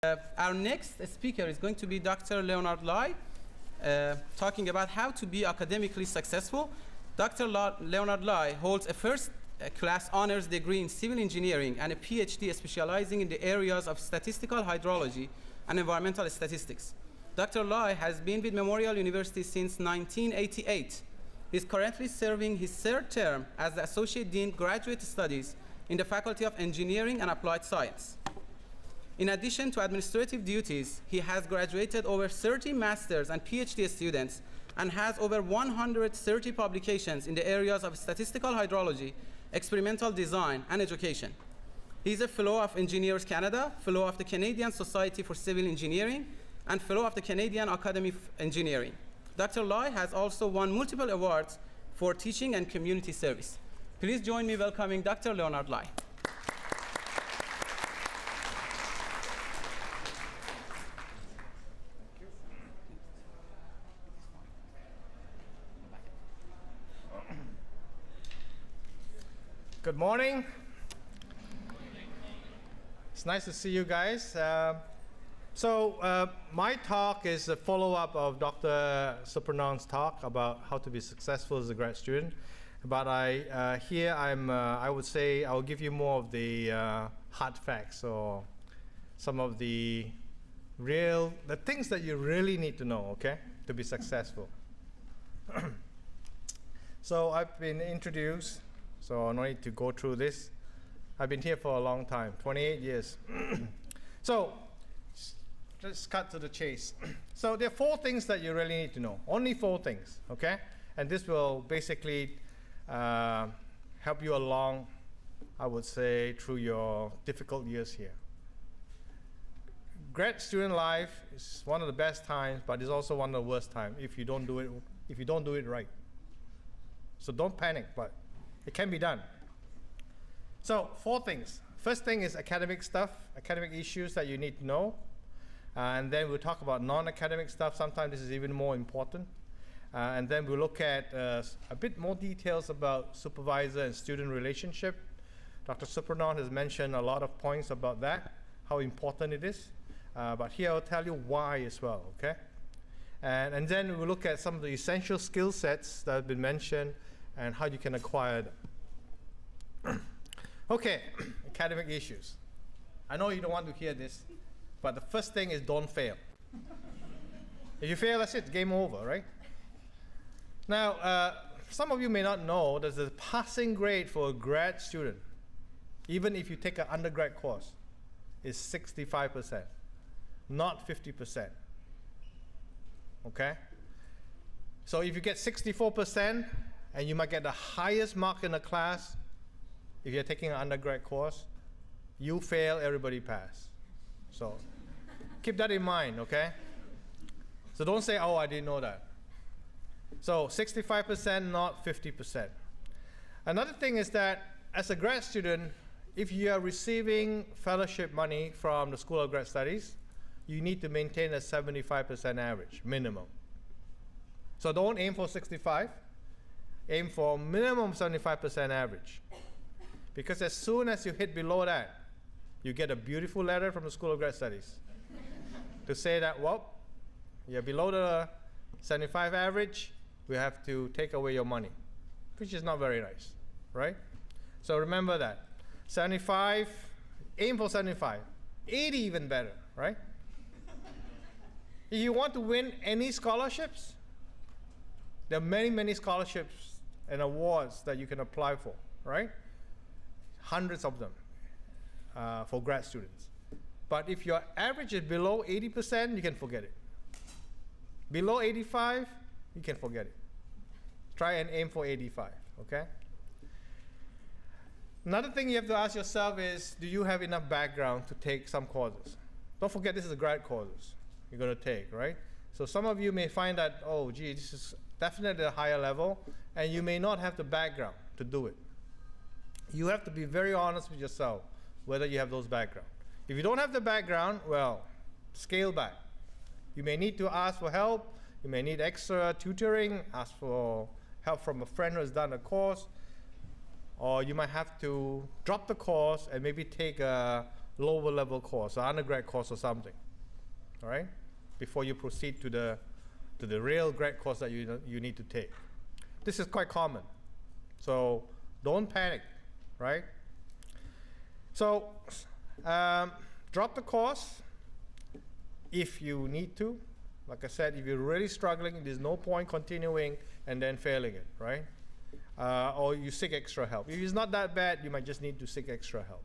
Our next speaker is going to be Dr. Leonard Lye, talking about how to be academically successful. Dr. Leonard Lye holds a first-class honors degree in civil engineering and a PhD specializing in the areas of statistical hydrology and environmental statistics. Dr. Lye has been with Memorial University since 1988. He is currently serving his third term as the Associate Dean Graduate Studies in the Faculty of Engineering and Applied Science. In addition to administrative duties, he has graduated over 30 master's and PhD students and has over 130 publications in the areas of statistical hydrology, experimental design, and education. He is a Fellow of Engineers Canada, Fellow of the Canadian Society for Civil Engineering, and Fellow of the Canadian Academy of Engineering. Dr. Lye has also won multiple awards for teaching and community service. Please join me welcoming Dr. Leonard Lye. Good morning. It's nice to see you guys. My talk is a follow-up of Dr. Supernaun's talk about how to be successful as a grad student. But I would say I'll give you more of the hard facts or some of the things that you really need to know, okay, to be successful. So I've been introduced. So no need to go through this. I've been here for a long time, 28 years. So let's cut to the chase. So there are 4 things that you really need to know. Only 4 things, okay? And this will basically help you along, I would say, through your difficult years here. Grad student life is one of the best times, but it's also one of the worst times if you don't do it right. So don't panic, but it can be done. So 4 things. First thing is academic stuff, academic issues that you need to know. And then we'll talk about non-academic stuff. Sometimes this is even more important. And then we'll look at a bit more details about supervisor and student relationship. Dr. Supernaun has mentioned a lot of points about that, how important it is. But here I'll tell you why as well, okay? And then we'll look at some of the essential skill sets that have been mentioned and how you can acquire them. Okay, academic issues. I know you don't want to hear this, but the first thing is don't fail. If you fail, that's it, game over, right? Now, some of you may not know that the passing grade for a grad student, even if you take an undergrad course, is 65%, not 50%. Okay? So if you get 64%, and you might get the highest mark in the class if you're taking an undergrad course, you fail, everybody pass. So keep that in mind, okay? So don't say, oh, I didn't know that. So 65%, not 50%. Another thing is that as a grad student, if you are receiving fellowship money from the School of Grad Studies, you need to maintain a 75% average, minimum. So don't aim for 65. Aim for minimum 75% average. Because as soon as you hit below that, you get a beautiful letter from the School of Grad Studies to say that, well, you're below the 75 average, we have to take away your money, which is not very nice, right? So remember that. 75, aim for 75. 80 even better, right? If you want to win any scholarships, there are many, many scholarships and awards that you can apply for, right? Hundreds of them for grad students. But if your average is below 80%, you can forget it. Below 85, you can forget it. Try and aim for 85, okay? Another thing you have to ask yourself is, do you have enough background to take some courses? Don't forget this is a grad courses you're going to take, right? So some of you may find that, oh, gee, this is definitely a higher level, and you may not have the background to do it. You have to be very honest with yourself whether you have those background. If you don't have the background, well, scale back. You may need to ask for help. You may need extra tutoring, ask for help from a friend who has done a course, or you might have to drop the course and maybe take a lower level course, or undergrad course or something, all right? Before you proceed to the real grad course that you need to take. This is quite common, so don't panic, right? So drop the course if you need to. Like I said, if you're really struggling, there's no point continuing and then failing it, right? Or you seek extra help. If it's not that bad, you might just need to seek extra help.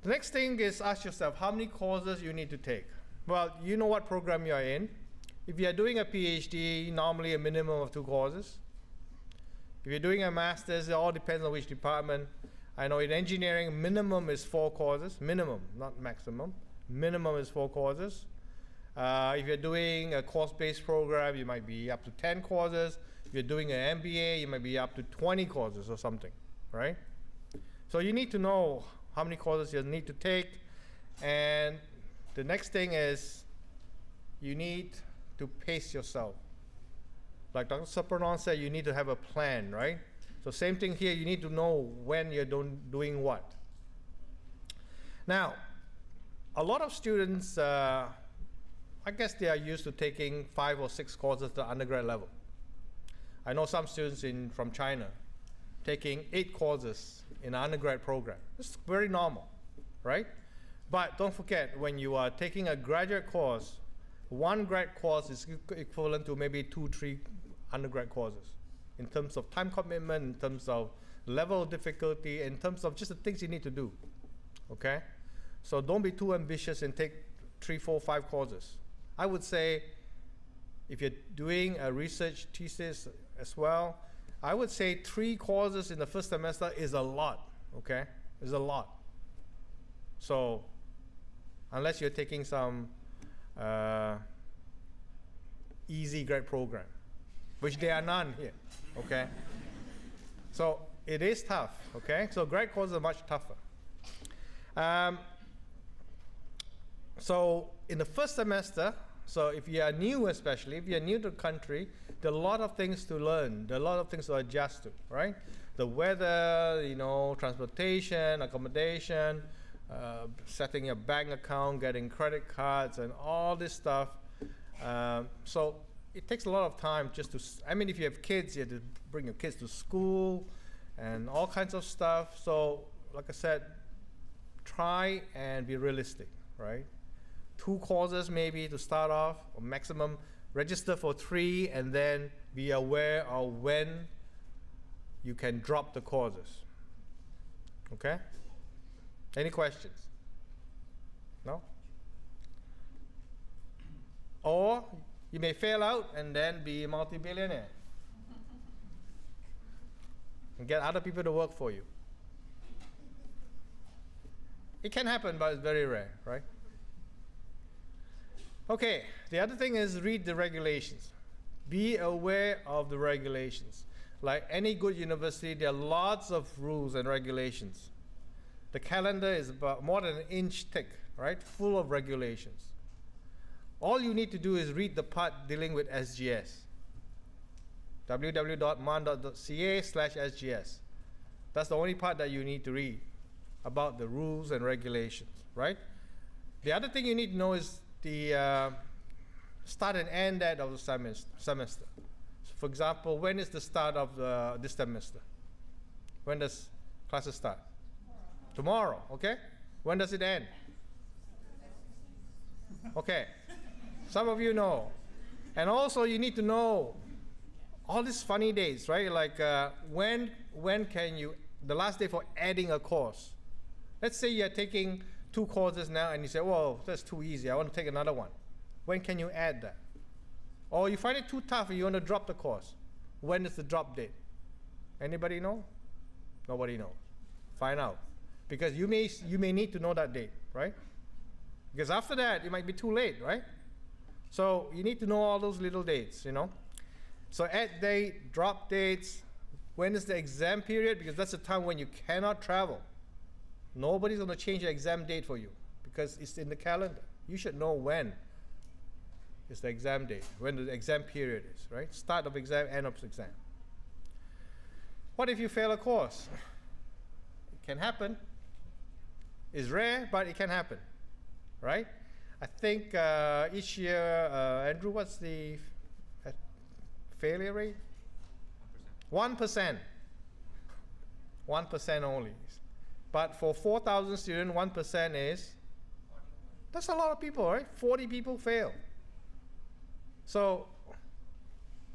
The next thing is ask yourself how many courses you need to take. Well, you know what program you are in. If you are doing a PhD, normally a minimum of 2 courses. If you're doing a master's, it all depends on which department. I know in engineering, minimum is 4 courses. Minimum, not maximum. Minimum is 4 courses. If you're doing a course-based program, you might be up to 10 courses. If you're doing an MBA, you might be up to 20 courses or something, right? So you need to know how many courses you need to take. And the next thing is you need to pace yourself. Like Dr. Supervisor said, you need to have a plan, right? So same thing here, you need to know when you're doing what. Now, a lot of students, I guess they are used to taking 5 or 6 courses at the undergrad level. I know some students from China taking 8 courses in an undergrad program. It's very normal, right? But don't forget, when you are taking a graduate course, 1 grad course is equivalent to maybe 2, 3 undergrad courses in terms of time commitment, in terms of level of difficulty, in terms of just the things you need to do, okay? So don't be too ambitious and take 3, 4, 5 courses. I would say if you're doing a research thesis as well, I would say 3 courses in the first semester is a lot, okay? It's a lot. So unless you're taking some easy grad program, which there are none here, okay? So it is tough, okay? So grad courses are much tougher. So in the first semester, so if you are new especially, if you're new to the country, there are a lot of things to learn. There are a lot of things to adjust to, right? The weather, you know, transportation, accommodation, setting your bank account, getting credit cards, and all this stuff. So it takes a lot of time just to, I mean, if you have kids, you have to bring your kids to school and all kinds of stuff. So like I said, try and be realistic, right? 2 courses maybe to start off, or maximum register for 3, and then be aware of when you can drop the courses. Okay? Any questions? No? Or you may fail out and then be a multi-billionaire and get other people to work for you. It can happen, but it's very rare, right? Okay, the other thing is read the regulations. Be aware of the regulations. Like any good university, there are lots of rules and regulations. The calendar is about more than an inch thick, right? Full of regulations. All you need to do is read the part dealing with SGS. www.man.ca/SGS. That's the only part that you need to read about the rules and regulations, right? The other thing you need to know is the start and end date of the semester. So for example, when is the start of this semester? When does classes start? Tomorrow, okay? When does it end? Okay, some of you know. And also you need to know all these funny dates, right? Like when can you, the last day for adding a course. Let's say you're taking 2 courses now and you say, well, that's too easy, I want to take another one. When can you add that? Or you find it too tough and you want to drop the course. When is the drop date? Anybody know? Nobody knows. Find out. Because you may need to know that date, right? Because after that, it might be too late, right? So you need to know all those little dates, you know? So add date, drop dates. When is the exam period? Because that's the time when you cannot travel. Nobody's going to change the exam date for you because it's in the calendar. You should know when is the exam date, when the exam period is, right? Start of exam, end of exam. What if you fail a course? It can happen. It's rare, but it can happen, right? I think each year, Andrew, what's the failure rate? 1%. 1% only. But for 4,000 students, 1% is, that's a lot of people, right? 40 people fail. So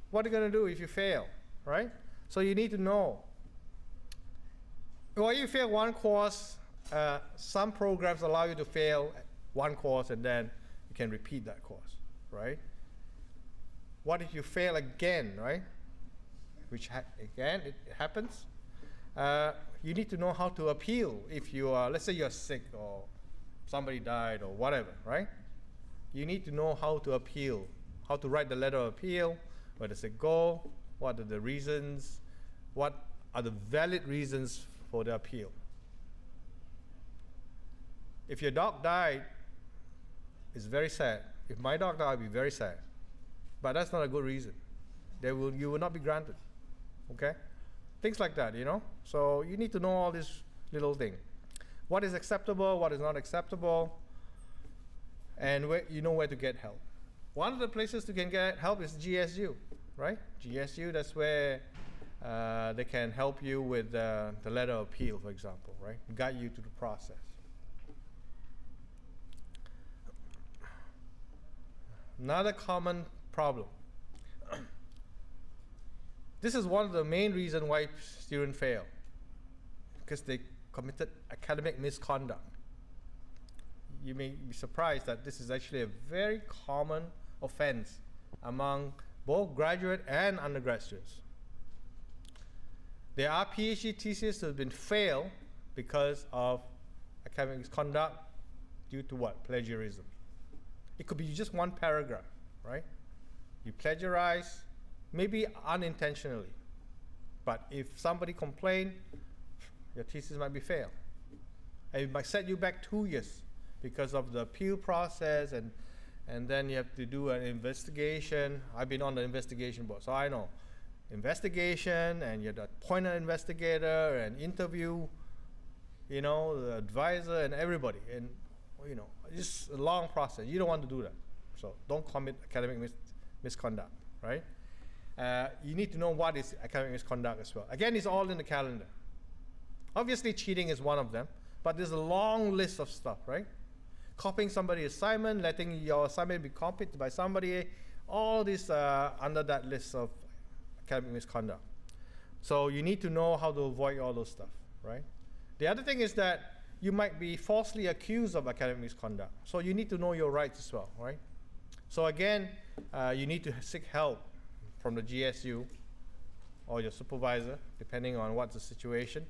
what are you going to do if you fail, right? So you need to know. Well, you fail one course, some programs allow you to fail one course and then you can repeat that course, right? What if you fail again, right? Which again, it happens. You need to know how to appeal if you are, let's say you're sick or somebody died or whatever, right? You need to know how to appeal, how to write the letter of appeal, where does it go, what are the reasons, what are the valid reasons for the appeal. If your dog died, it's very sad. If my dog died, I'd be very sad. But that's not a good reason. You will not be granted, okay? Things like that, you know? So you need to know all these little things. What is acceptable, what is not acceptable, and you know where to get help. One of the places to get help is GSU, right? GSU, that's where they can help you with the letter of appeal, for example, right? Guide you through the process. Another common problem. This is one of the main reasons why students fail, because they committed academic misconduct. You may be surprised that this is actually a very common offense among both graduate and undergrad students. There are PhD theses that have been failed because of academic misconduct due to what? Plagiarism. It could be just one paragraph, right? You plagiarize, maybe unintentionally, but if somebody complained, your thesis might be failed. And it might set you back 2 years because of the appeal process, and then you have to do an investigation. I've been on the investigation board, so I know. Investigation, and you have to appoint an investigator and interview, you know, the advisor and everybody. And, you know, it's a long process. You don't want to do that. So don't commit academic misconduct, right? You need to know what is academic misconduct as well. Again, it's all in the calendar. Obviously, cheating is one of them, but there's a long list of stuff, right? Copying somebody's assignment, letting your assignment be copied by somebody, all this under that list of academic misconduct. So you need to know how to avoid all those stuff, right? The other thing is that you might be falsely accused of academic misconduct. So you need to know your rights as well, right? So again, you need to seek help from the GSU or your supervisor, depending on what's the situation,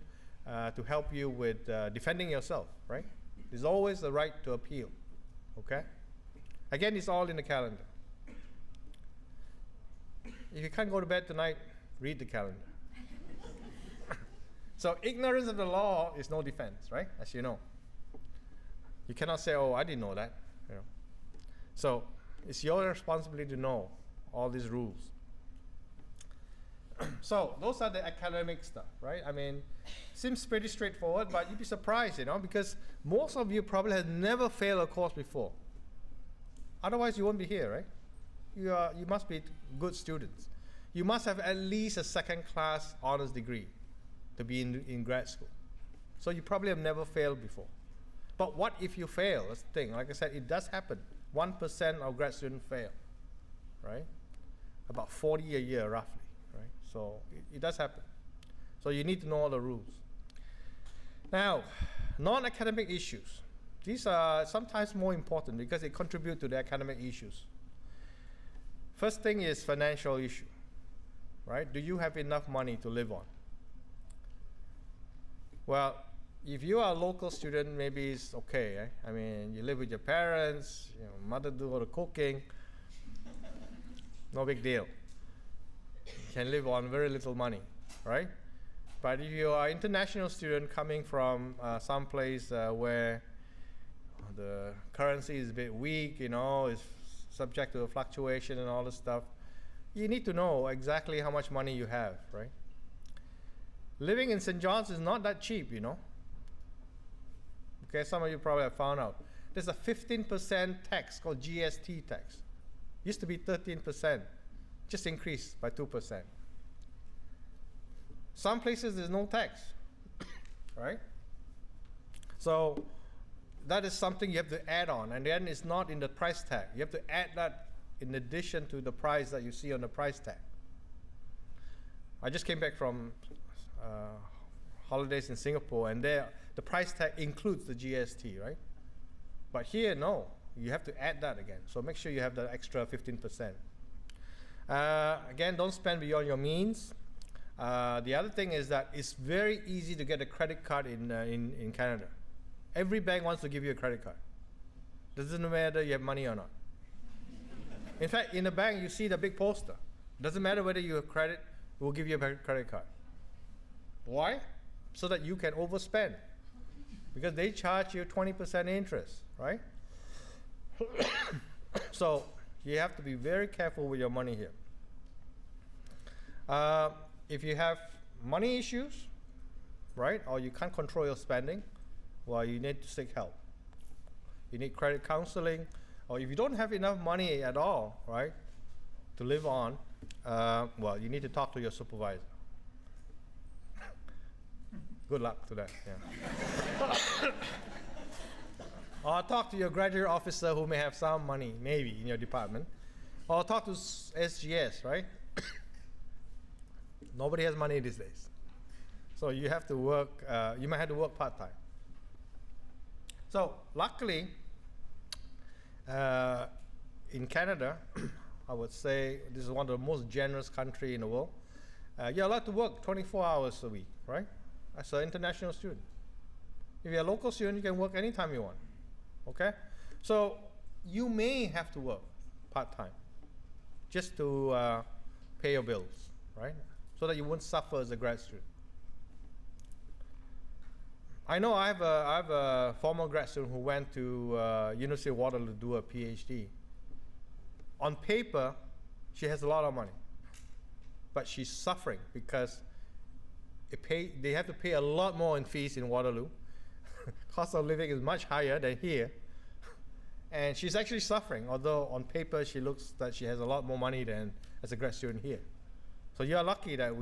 to help you with defending yourself, right? There's always the right to appeal, okay? Again, it's all in the calendar. If you can't go to bed tonight, read the calendar. So ignorance of the law is no defense, right? As you know. You cannot say, oh, I didn't know that. You know. So it's your responsibility to know all these rules. So those are the academic stuff, right? I mean, seems pretty straightforward, but you'd be surprised, you know, because most of you probably have never failed a course before. Otherwise, you won't be here, right? You must be good students. You must have at least a second-class honors degree to be in grad school. So you probably have never failed before. But what if you fail? That's the thing. Like I said, it does happen. 1% of grad students fail, right? About 40 a year, roughly, right? So it does happen. So you need to know all the rules. Now, non-academic issues. These are sometimes more important because they contribute to the academic issues. First thing is financial issue, right? Do you have enough money to live on? Well, if you are a local student, maybe it's okay. Eh? I mean, you live with your parents, you know, mother do all the cooking. No big deal. You can live on very little money, right? But if you are an international student coming from some place where the currency is a bit weak, you know, is subject to a fluctuation and all this stuff, you need to know exactly how much money you have, right? Living in St. John's is not that cheap, you know, Okay, some of you probably have found out. There's a 15% tax called GST tax. Used to be 13%, just increased by 2%. Some places there's no tax, right? So that is something you have to add on, and then it's not in the price tag. You have to add that in addition to the price that you see on the price tag. I just came back from holidays in Singapore, and there the price tag includes the GST, right? But here, no, you have to add that again. So make sure you have the extra 15%. Again, don't spend beyond your means. The other thing is that it's very easy to get a credit card in Canada. Every bank wants to give you a credit card. Doesn't matter whether you have money or not. In fact, in the bank, you see the big poster. Doesn't matter whether you have credit, we'll give you a credit card. Why? So that you can overspend. Because they charge you 20% interest, right? So you have to be very careful with your money here. If you have money issues, right, or you can't control your spending, well, you need to seek help. You need credit counseling, or if you don't have enough money at all, right, to live on, well, you need to talk to your supervisor. Good luck to that, yeah. Or talk to your graduate officer who may have some money, maybe, in your department. Or talk to SGS, right? Nobody has money these days. So you have to work, you might have to work part-time. So luckily, in Canada, I would say this is one of the most generous countries in the world. You're allowed to work 24 hours a week, right? As an international student. If you're a local student, you can work anytime you want, okay? So you may have to work part-time just to pay your bills, right? So that you won't suffer as a grad student. I know I have a former grad student who went to University of Waterloo to do a PhD. On paper, she has a lot of money, but she's suffering because they have to pay a lot more in fees in Waterloo. Cost of living is much higher than here. And she's actually suffering, although on paper she looks that she has a lot more money than as a grad student here. So you're lucky that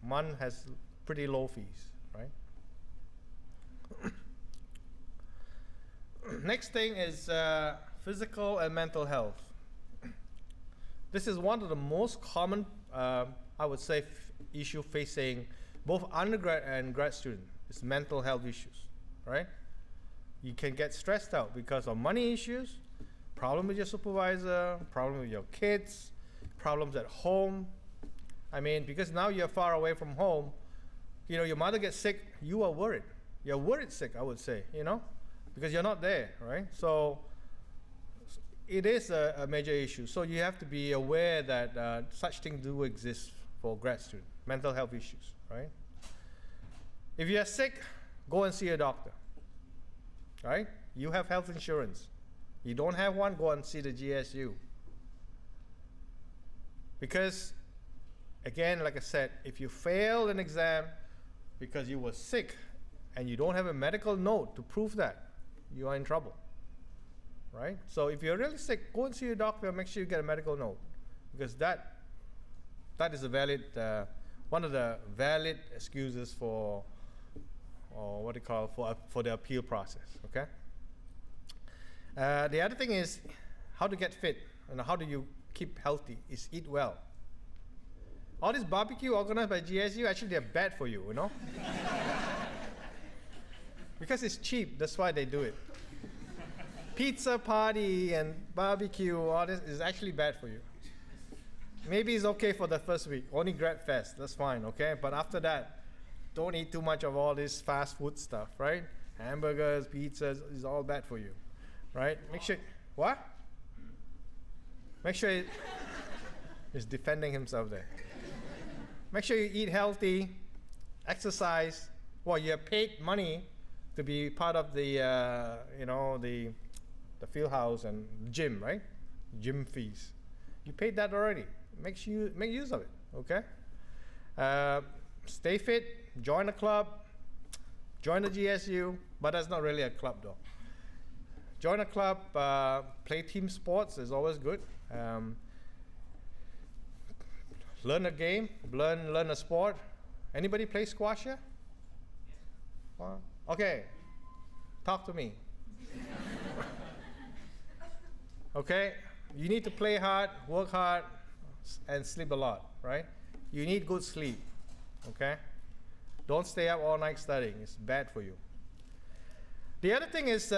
MUN has pretty low fees, right? Next thing is physical and mental health. This is one of the most common, I would say, issue facing both undergrad and grad students. It's mental health issues, right? You can get stressed out because of money issues, problem with your supervisor, problem with your kids, problems at home. I mean, because now you're far away from home, you know, your mother gets sick, you are worried. You're worried sick, I would say, you know, because you're not there, right? So it is a major issue. So you have to be aware that such things do exist for grad students, mental health issues, right? If you're sick, go and see a doctor, right? You have health insurance. You don't have one, go and see the GSU. Because, again, like I said, if you fail an exam because you were sick and you don't have a medical note to prove that, you are in trouble, right? So if you're really sick, go and see your doctor and make sure you get a medical note, because that is a valid, one of the valid excuses for, or what do you call, for the appeal process, okay? The other thing is how to get fit and how do you keep healthy is eat well. All this barbecue organized by GSU, actually they're bad for you, you know? Because it's cheap, that's why they do it. Pizza party and barbecue, all this is actually bad for you. Maybe it's okay for the first week, only grad fest, that's fine, okay? But after that, don't eat too much of all this fast food stuff, right? Hamburgers, pizzas, is all bad for you, right? Make sure, what? Make sure he's defending himself there. Make sure you eat healthy, exercise. Well, you have paid money to be part of the, you know, the field house and gym, right? Gym fees. You paid that already. Make sure you make use of it, okay? Stay fit, join a club, Join a GSU, but that's not really a club though. Join a club, play team sports is always good. Learn a game, learn a sport. Anybody play squash here? Well, okay, talk to me. Okay, you need to play hard, work hard, and sleep a lot, right? You need good sleep, okay? Don't stay up all night studying, it's bad for you. The other thing is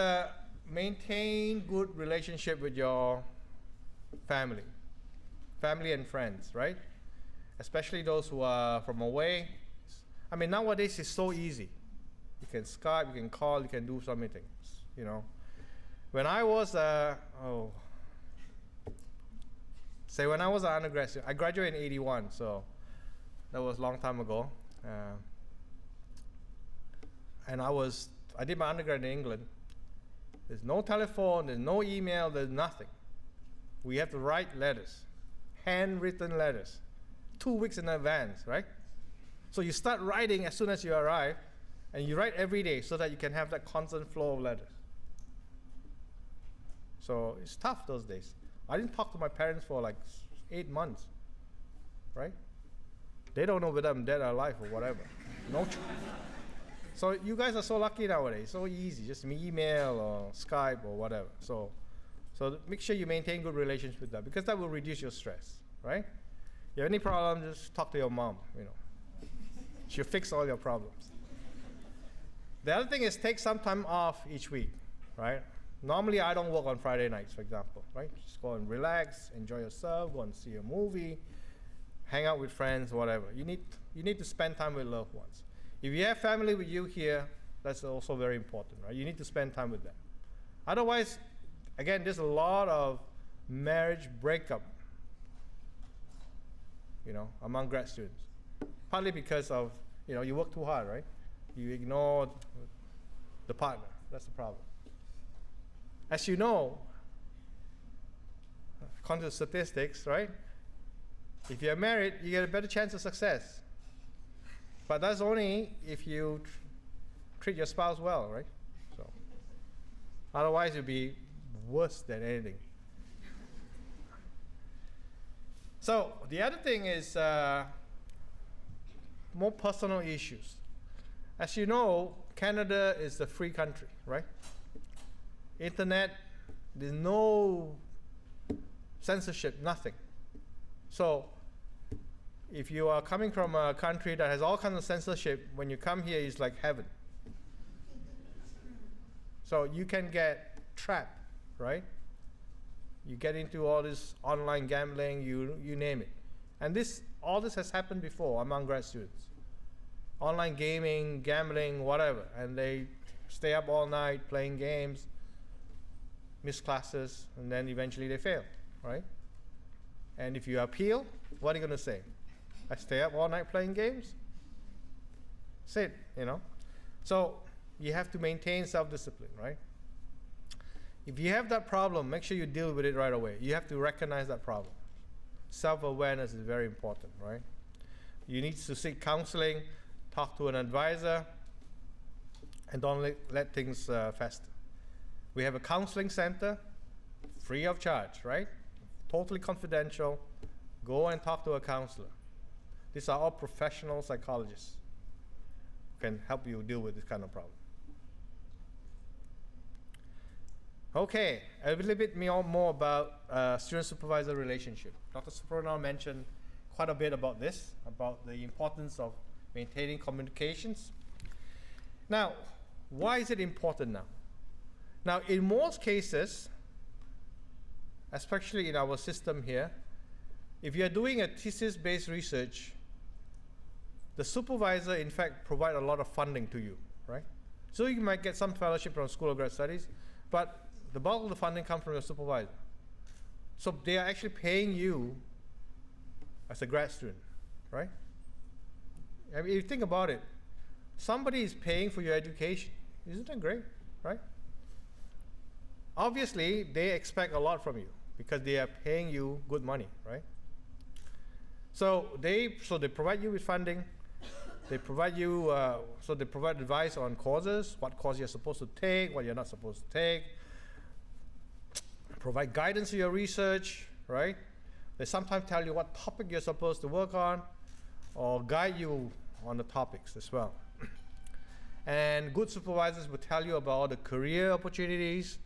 maintain good relationship with your family and friends, right? Especially those who are from away. I mean, nowadays it's so easy. You can Skype, you can call, you can do so many things, you know. When I was, when I was an undergrad student, I graduated in 81, so that was a long time ago. And I did my undergrad in England. There's no telephone, there's no email, there's nothing. We have to write letters, handwritten letters, 2 weeks in advance, right? So you start writing as soon as you arrive, and you write every day so that you can have that constant flow of letters. So it's tough those days. I didn't talk to my parents for like 8 months, right? They don't know whether I'm dead or alive or whatever. No. So you guys are so lucky nowadays, so easy, just email or Skype or whatever. So make sure you maintain good relations with them, because that will reduce your stress, right? You have any problem, just talk to your mom, you know. She'll fix all your problems. The other thing is take some time off each week, right? Normally I don't work on Friday nights, for example, right? Just go and relax, enjoy yourself, go and see a movie, hang out with friends, whatever. You need to spend time with loved ones. If you have family with you here, that's also very important, right? You need to spend time with them. Otherwise, again, there's a lot of marriage breakup, you know, among grad students. Partly because of, you know, you work too hard, right? You ignore the partner. That's the problem. As you know, according to statistics, right? If you're married, you get a better chance of success. But that's only if you treat your spouse well, right? So, otherwise, you'll be worse than anything. So the other thing is more personal issues. As you know, Canada is a free country, right? Internet, there's no censorship, nothing. So if you are coming from a country that has all kinds of censorship, when you come here, it's like heaven. So you can get trapped, right? You get into all this online gambling, you name it. And all this has happened before among grad students. Online gaming, gambling, whatever. And they stay up all night playing games, miss classes, and then eventually they fail, right? And if you appeal, what are you going to say? I stay up all night playing games? That's it, you know? So you have to maintain self-discipline, right? If you have that problem, make sure you deal with it right away. You have to recognize that problem. Self-awareness is very important, right? You need to seek counseling, talk to an advisor, and don't let things fester. We have a counseling center, free of charge, right? Totally confidential. Go and talk to a counselor. These are all professional psychologists who can help you deal with this kind of problem. Okay, a little bit more about student-supervisor relationship. Dr. Bruneau mentioned quite a bit about this, about the importance of maintaining communications. Now, why is it important now? Now, in most cases, especially in our system here, if you're doing a thesis-based research, the supervisor, in fact, provide a lot of funding to you, right? So you might get some fellowship from School of Grad Studies, but the bulk of the funding comes from your supervisor. So they are actually paying you as a grad student, right? I mean, if you think about it, somebody is paying for your education. Isn't that great, right? Obviously, they expect a lot from you because they are paying you good money, right? So they provide you with funding, They provide you, so they provide advice on courses, what course you're supposed to take, what you're not supposed to take. Provide guidance to your research, right? They sometimes tell you what topic you're supposed to work on, or guide you on the topics as well. And good supervisors will tell you about all the career opportunities.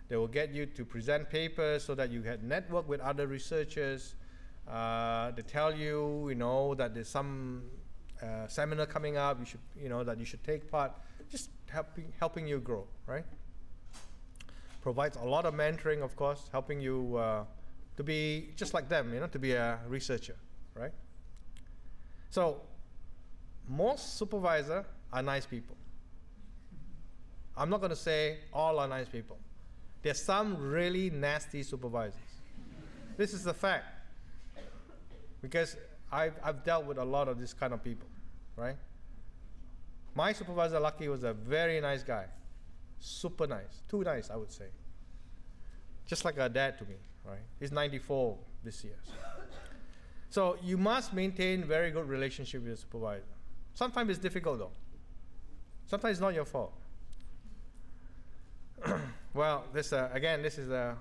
They will get you to present papers so that you can network with other researchers. They tell you, that there's some seminar coming up. You should, that you should take part. Just helping you grow, right? Provides a lot of mentoring, of course, helping you to be just like them, to be a researcher, right? So most supervisors are nice people. I'm not going to say all are nice people. There's some really nasty supervisors. This is the fact, because I've dealt with a lot of this kind of people, right? My supervisor, Lucky, was a very nice guy. Super nice. Too nice, I would say. Just like a dad to me, right? He's 94 this year. So you must maintain very good relationship with your supervisor. Sometimes it's difficult, though. Sometimes it's not your fault. Well, this is a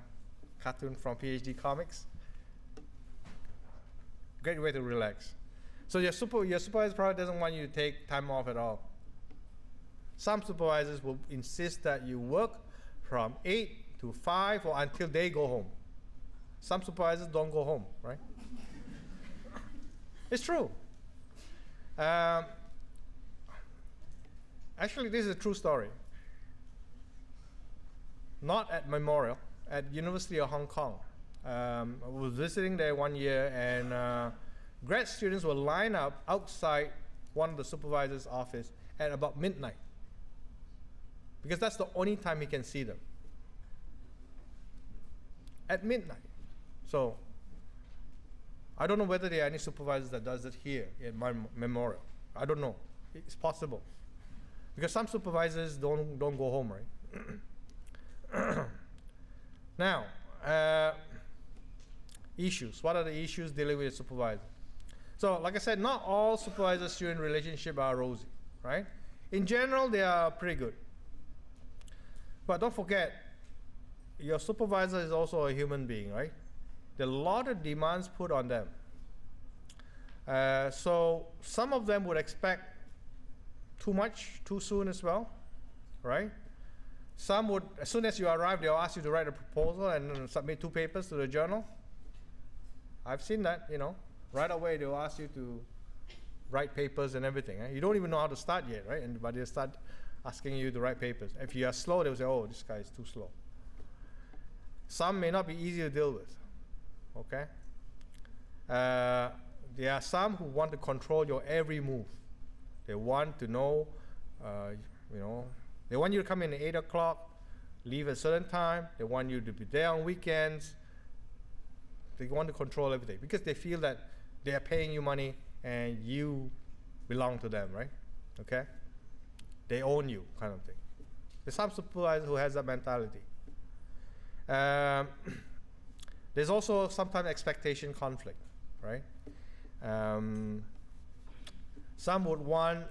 cartoon from PhD Comics. Great way to relax. So your supervisor probably doesn't want you to take time off at all. Some supervisors will insist that you work from 8 to 5 or until they go home. Some supervisors don't go home, right? It's true. Actually, this is a true story. Not at Memorial, at University of Hong Kong. I was visiting there one year, and grad students will line up outside one of the supervisor's office at about midnight, because that's the only time he can see them. At midnight. So I don't know whether there are any supervisors that does it here at my Memorial. I don't know. It's possible, because some supervisors don't go home, right? Now, issues. What are the issues dealing with a supervisor? So, like I said, not all supervisor-student relationships are rosy, right? In general, they are pretty good. But don't forget, your supervisor is also a human being, right? There are a lot of demands put on them. So some of them would expect too much too soon as well, right? Some would, as soon as you arrive, they'll ask you to write a proposal and submit 2 papers to the journal. I've seen that, right away they'll ask you to write papers and everything. You don't even know how to start yet, right? But they'll start asking you to write papers. If you are slow, they'll say, oh, this guy is too slow. Some may not be easy to deal with, okay? There are some who want to control your every move. They want to know, they want you to come in at 8 o'clock, leave at a certain time. They want you to be there on weekends. They want to control everything because they feel that they are paying you money and you belong to them, right? Okay? They own you, kind of thing. There's some supervisor who has that mentality. There's also sometimes expectation conflict, right? Some would want,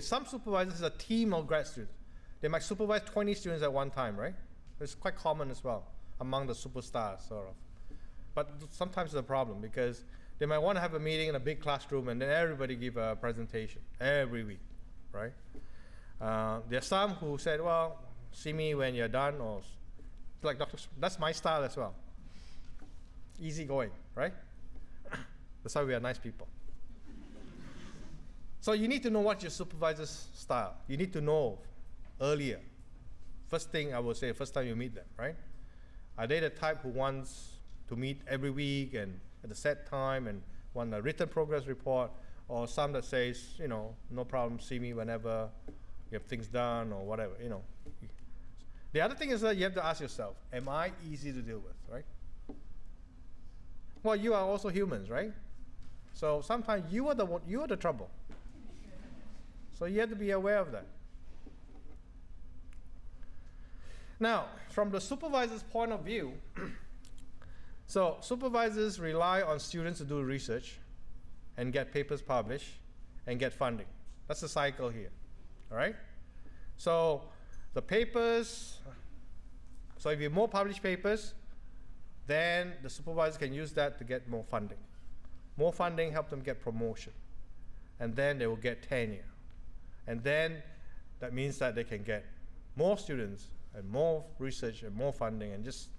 some supervisors is a team of grad students. They might supervise 20 students at one time, right? It's quite common as well among the superstars, sort of. But sometimes it's a problem because they might want to have a meeting in a big classroom and then everybody give a presentation every week, right? There are some who said, well, see me when you're done, or like that's my style as well. Easy going, right? That's why we are nice people. So you need to know what your supervisor's style. You need to know earlier. First thing I would say, first time you meet them, right? Are they the type who wants to meet every week and at the set time and want a written progress report, or some that says, no problem, see me whenever you have things done or whatever, The other thing is that you have to ask yourself, am I easy to deal with, right? Well, you are also humans, right? So sometimes you are the trouble. So you have to be aware of that. Now, from the supervisor's point of view, so supervisors rely on students to do research and get papers published and get funding. That's the cycle here, all right? So the papers, so if you have more published papers, then the supervisor can use that to get more funding. More funding help them get promotion. And then they will get tenure. And then that means that they can get more students and more research and more funding, and just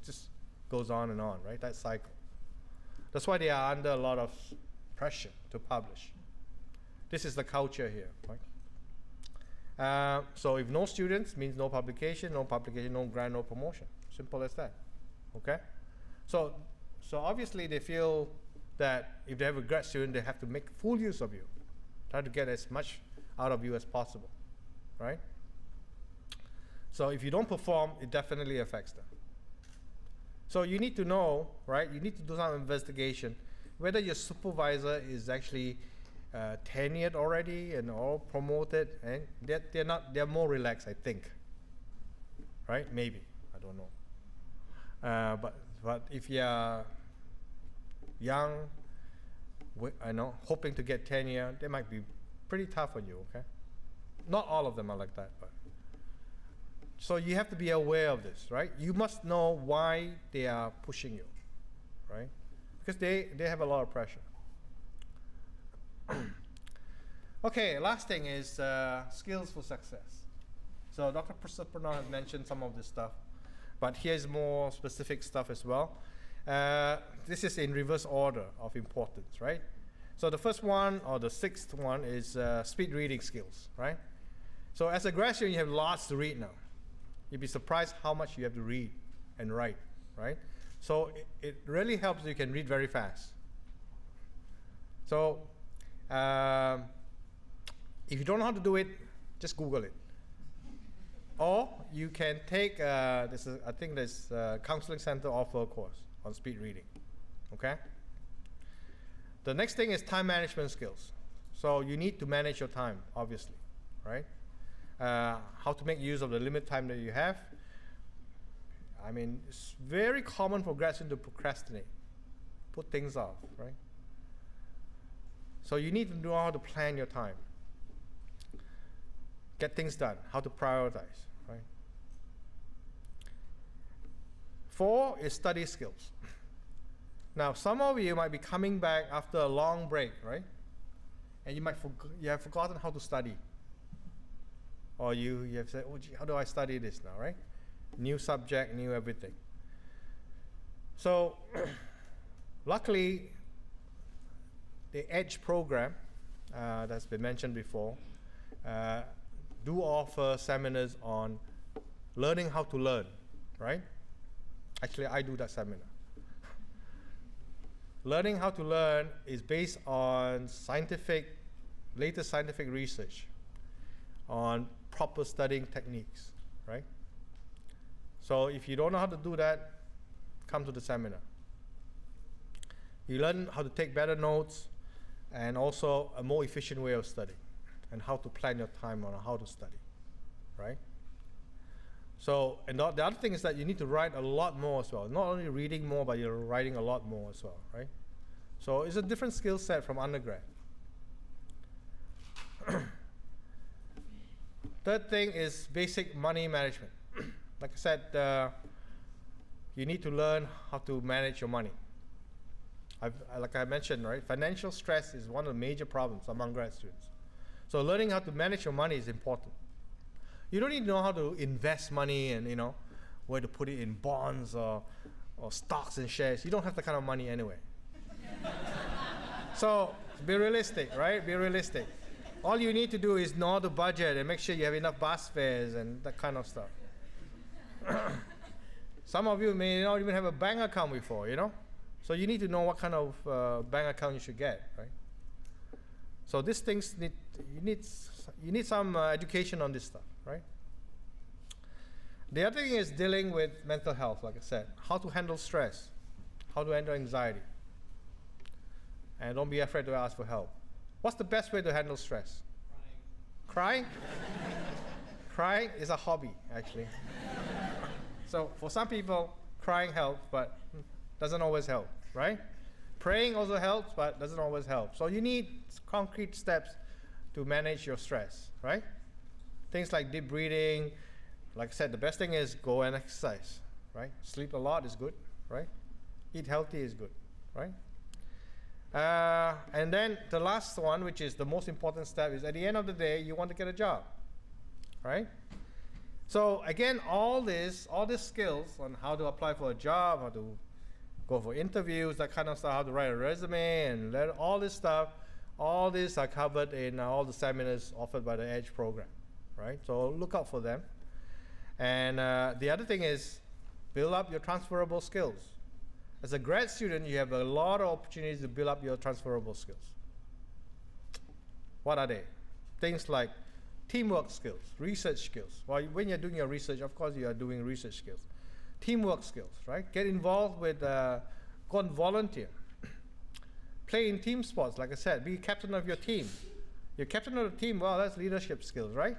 goes on and on, right? That cycle. That's why they are under a lot of pressure to publish. This is the culture here, right? So if no students means no publication, no grant, no promotion. Simple as that, okay? So obviously they feel that if they have a grad student, they have to make full use of you. Try to get as much out of you as possible, right? So if you don't perform, it definitely affects them. So you need to know, right? You need to do some investigation whether your supervisor is actually tenured already and all promoted, and they're more relaxed, I think. Right? Maybe, I don't know. But if you're young, I know, hoping to get tenure, they might be pretty tough on you, okay? Not all of them are like that, but. So you have to be aware of this, right? You must know why they are pushing you, right? Because they have a lot of pressure. Okay, last thing is skills for success. So Dr. Bruneau has mentioned some of this stuff, but here's more specific stuff as well. This is in reverse order of importance, right? So the first one, or the sixth one, is speed reading skills, right? So as a grad student, you have lots to read now. You'd be surprised how much you have to read and write, right? So it really helps you can read very fast. So if you don't know how to do it, just Google it. Or you can take, I think this counseling center offer a course on speed reading, okay? The next thing is time management skills. So you need to manage your time, obviously, right? How to make use of the limited time that you have. I mean, it's very common for grad students to procrastinate, put things off, right? So you need to know how to plan your time, get things done, how to prioritize, right? 4 is study skills. Now, some of you might be coming back after a long break, right? And you have forgotten how to study. Or you have said, oh, gee, how do I study this now, right? New subject, new everything. So, luckily, the EDGE program that's been mentioned before do offer seminars on learning how to learn, right? Actually, I do that seminar. Learning how to learn is based on latest scientific research on proper studying techniques, right? So if you don't know how to do that, come to the seminar. You learn how to take better notes and also a more efficient way of studying and how to plan your time on how to study, right? So, and the other thing is that you need to write a lot more as well. Not only reading more, but you're writing a lot more as well, right? So it's a different skill set from undergrad. Third thing is basic money management. Like I said, you need to learn how to manage your money. Like I mentioned, right? Financial stress is one of the major problems among grad students. So learning how to manage your money is important. You don't need to know how to invest money and, you know, where to put it in bonds or stocks and shares. You don't have that kind of money anyway. So be realistic, right? Be realistic. All you need to do is know the budget and make sure you have enough bus fares and that kind of stuff. Some of you may not even have a bank account before, you know? So you need to know what kind of bank account you should get, right? So these things you need some education on this stuff, right? The other thing is dealing with mental health, like I said. How to handle stress, how to handle anxiety. And don't be afraid to ask for help. What's the best way to handle stress? Crying. Crying is a hobby, actually. So for some people, crying helps, but doesn't always help, right? Praying also helps, but doesn't always help. So you need concrete steps to manage your stress, right? Things like deep breathing. Like I said, the best thing is go and exercise, right? Sleep a lot is good, right? Eat healthy is good, right? And then the last one, which is the most important step, is at the end of the day, you want to get a job, right? So again, all these skills on how to apply for a job, how to go for interviews, that kind of stuff, how to write a resume, and all this stuff, all these are covered in all the seminars offered by the EDGE program, right? So look out for them. And the other thing is build up your transferable skills. As a grad student, you have a lot of opportunities to build up your transferable skills. What are they? Things like teamwork skills, research skills. Well, when you're doing your research, of course, you are doing research skills. Teamwork skills, right? Get involved with, go and volunteer. Play in team sports, like I said, be captain of your team. You're captain of the team, well, that's leadership skills, right?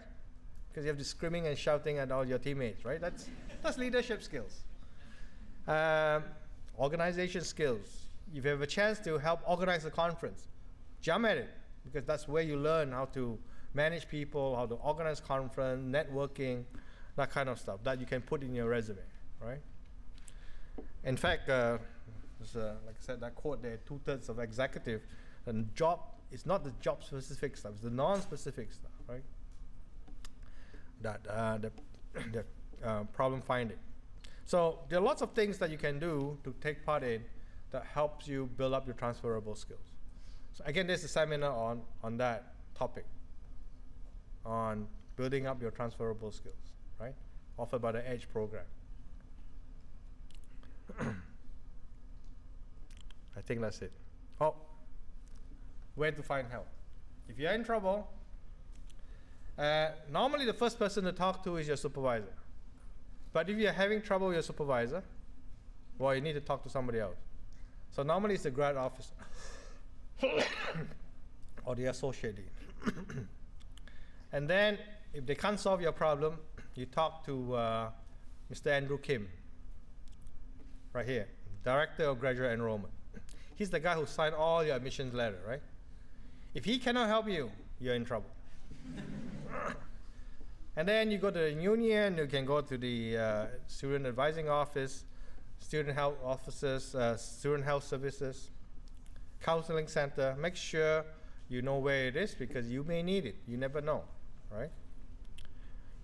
Because you have to screaming and shouting at all your teammates, right? That's leadership skills. Organization skills. If you have a chance to help organize a conference, jump at it, because that's where you learn how to manage people, how to organize conference, networking, that kind of stuff that you can put in your resume, right? In fact, like I said, that quote there, 2/3 of executive, and job, it's not the job specific stuff, it's the non-specific stuff, right? The problem finding. So there are lots of things that you can do to take part in that helps you build up your transferable skills. So again, there's a seminar on that topic, on building up your transferable skills, right? Offered by the EDGE program. I think that's it. Oh, where to find help. If you're in trouble, normally the first person to talk to is your supervisor. But if you're having trouble with your supervisor, well, you need to talk to somebody else. So normally it's the grad officer or the associate dean. And then if they can't solve your problem, you talk to Mr. Andrew Kim, right here, Director of Graduate Enrollment. He's the guy who signed all your admissions letter, right? If he cannot help you, you're in trouble. And then you go to the union, you can go to the student advising office, student health officers, student health services, counseling center. Make sure you know where it is, because you may need it. You never know, right?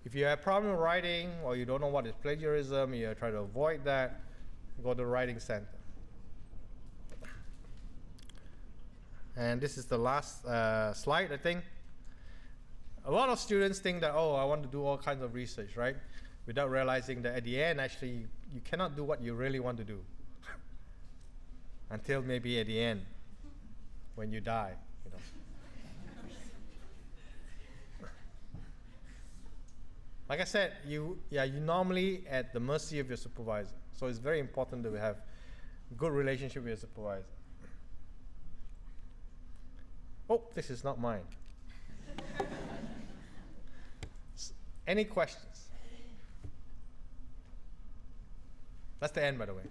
If you have problem writing, or you don't know what is plagiarism, you try to avoid that, go to the writing center. And this is the last slide, I think. A lot of students think that, oh, I want to do all kinds of research, right? Without realizing that at the end, actually, you cannot do what you really want to do until maybe at the end, when you die, you know. Like I said, you're normally at the mercy of your supervisor. So it's very important to have a good relationship with your supervisor. Oh, this is not mine. Any questions? That's the end, by the way.